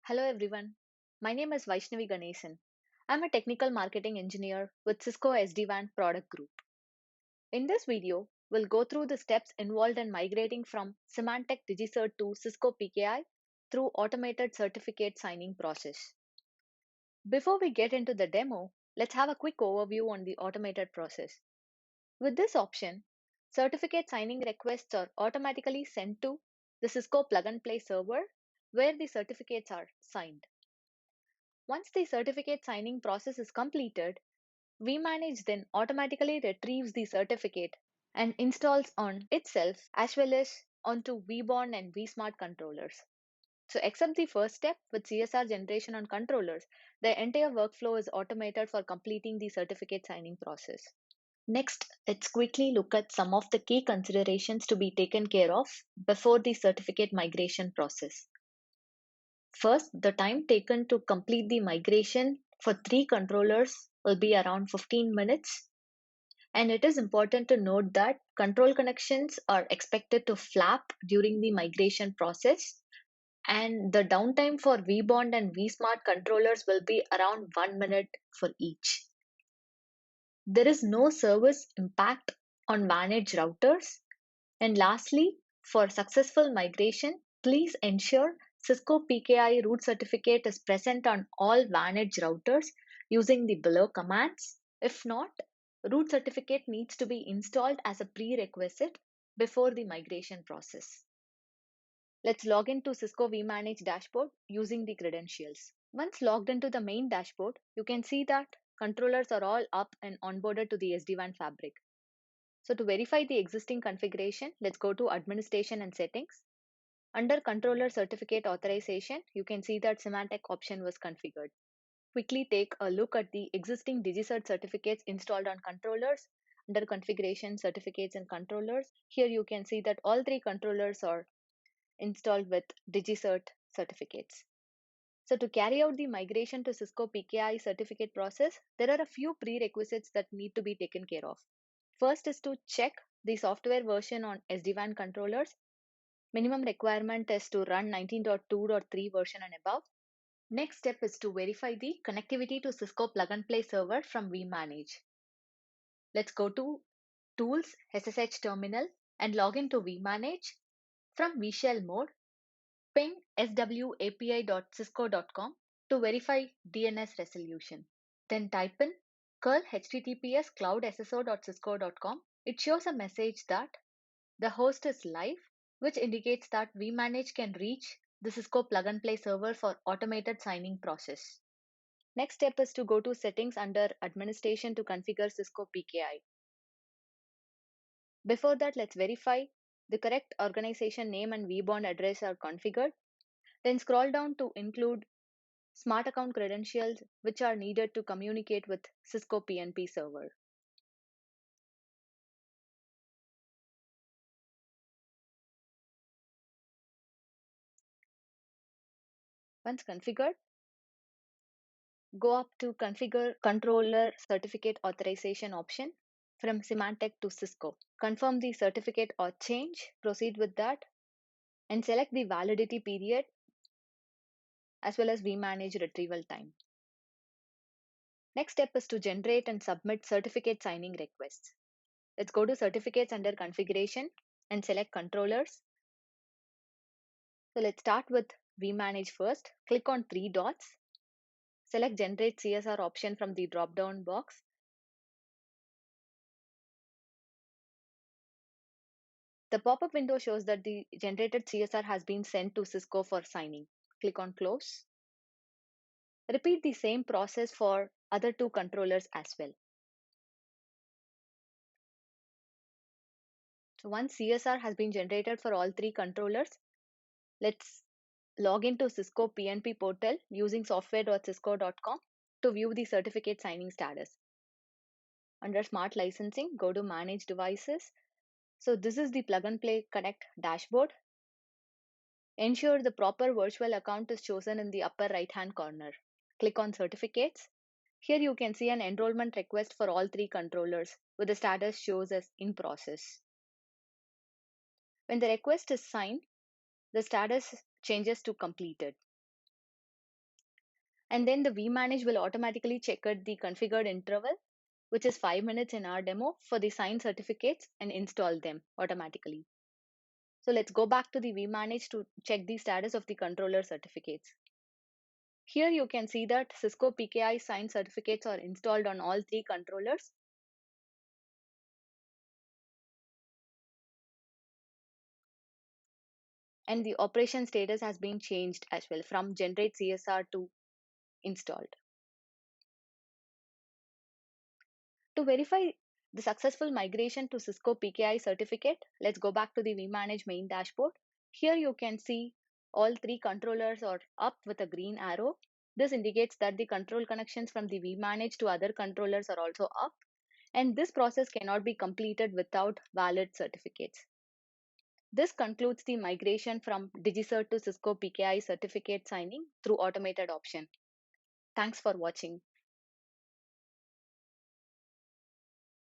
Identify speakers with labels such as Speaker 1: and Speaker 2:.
Speaker 1: Hello everyone. My name is Vaishnavi Ganesan. I'm a technical marketing engineer with Cisco SD-WAN product group. In this video, we'll go through the steps involved in migrating from Symantec DigiCert to Cisco PKI through automated certificate signing process. Before we get into the demo, let's have a quick overview on the automated process. With this option, certificate signing requests are automatically sent to the Cisco plug and play server where the certificates are signed. Once the certificate signing process is completed, vManage then automatically retrieves the certificate and installs on itself as well as onto vBond and vSmart controllers. So except the first step with CSR generation on controllers, the entire workflow is automated for completing the certificate signing process. Next, let's quickly look at some of the key considerations to be taken care of before the certificate migration process. First, the time taken to complete the migration for three controllers will be around 15 minutes. And it is important to note that control connections are expected to flap during the migration process. And the downtime for vBond and vSmart controllers will be around 1 minute for each. There is no service impact on managed routers. And lastly, for successful migration, please ensure Cisco PKI root certificate is present on all managed routers using the below commands. If not, root certificate needs to be installed as a prerequisite before the migration process. Let's log into Cisco vManage dashboard using the credentials. Once logged into the main dashboard, you can see that controllers are all up and onboarded to the SD-WAN fabric. So to verify the existing configuration, let's go to Administration and Settings. Under Controller Certificate Authorization, you can see that Symantec option was configured. Quickly take a look at the existing DigiCert certificates installed on controllers. Under Configuration, Certificates and Controllers, here you can see that all three controllers are installed with DigiCert certificates. So to carry out the migration to Cisco PKI certificate process, there are a few prerequisites that need to be taken care of. First is to check the software version on SD-WAN controllers. Minimum requirement is to run 19.2.3 version and above. Next step is to verify the connectivity to Cisco plug and play server from vManage. Let's go to Tools, SSH Terminal and log into vManage. From vShell mode, ping swapi.cisco.com to verify DNS resolution. Then type in curl https cloudsso.cisco.com. It shows a message that the host is live, which indicates that vManage can reach the Cisco plug and play server for automated signing process. Next step is to go to settings under administration to configure Cisco PKI. Before that, let's verify the correct organization name and vBond address are configured. Then scroll down to include smart account credentials which are needed to communicate with Cisco PNP server. Once configured, go up to Configure Controller Certificate Authorization option from Symantec to Cisco. Confirm the certificate or change, proceed with that, and select the validity period as well as vManage retrieval time. Next step is to generate and submit certificate signing requests. Let's go to Certificates under Configuration and select Controllers. So let's start with vManage first. Click on three dots. Select Generate CSR option from the drop-down box. The pop-up window shows that the generated CSR has been sent to Cisco for signing. Click on Close. Repeat the same process for other two controllers as well. So once CSR has been generated for all three controllers, let's log into Cisco PNP portal using software.cisco.com to view the certificate signing status. Under Smart Licensing, go to Manage Devices. So this is the Plug and Play Connect dashboard. Ensure the proper virtual account is chosen in the upper right-hand corner. Click on Certificates. Here you can see an enrollment request for all three controllers with the status shows as in process. When the request is signed, the status changes to completed. And then the vManage will automatically check at the configured interval, which is 5 minutes in our demo, for the signed certificates and install them automatically. So let's go back to the vManage to check the status of the controller certificates. Here you can see that Cisco PKI signed certificates are installed on all three controllers. And the operation status has been changed as well from generate CSR to installed. To verify the successful migration to Cisco PKI certificate, let's go back to the vManage main dashboard. Here you can see all three controllers are up with a green arrow. This indicates that the control connections from the vManage to other controllers are also up, and this process cannot be completed without valid certificates. This concludes the migration from DigiCert to Cisco PKI certificate signing through automated option. Thanks for watching.